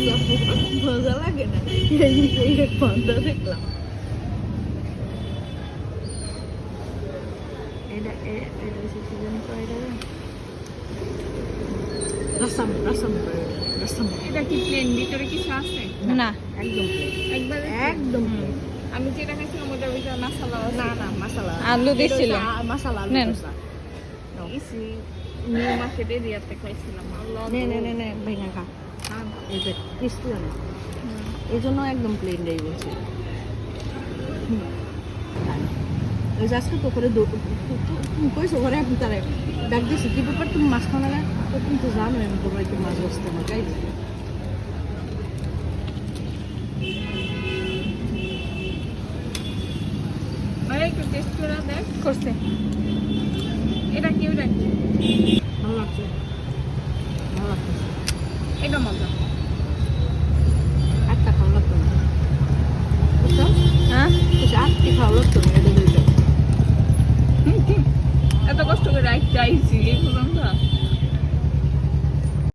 মজা লাগে না এই এক বন্ধ দেখলাম এটা এটা হচ্ছে কি জানি কয় এটা রসম রসম রসম এটা কি প্লেন ভিতরে কিছু আছে? না একদম প্লেন একবার একদম প্লেন আমি যেটা খাইছিলাম ওটার ভিতরে মশলা না না মশলা আলু দিছিল মশলা আলু নেন। দোসা ইসি নিউ মার্কেট এরিয়াতে খাইছিলাম আল্লাহ নে নে নে নে ভেঙে খা হ্যাঁ। এই যে ক্রিস্পি না এই জন্য একদম প্লেন দেই বলছি ওই আজকে তো করে কইছো ঘরে আপনি তারা ডাক দিছি কি ব্যাপার তুমি মাছ খাও না তো তুমি তো জানো আমি তোমার একটু মাছ বসতে না তাই আরে একটু টেস্ট করে দেখ করছে এটা কি ওটা কি? ভালো লাগছে ভালো লাগছে এটা মজা একটা খাওয়া লাগতো না বুঝছো হ্যাঁ আটটি খাওয়া লাগতো না এটা দুইটা এত কষ্ট করে রাখতে আইছি এই পর্যন্ত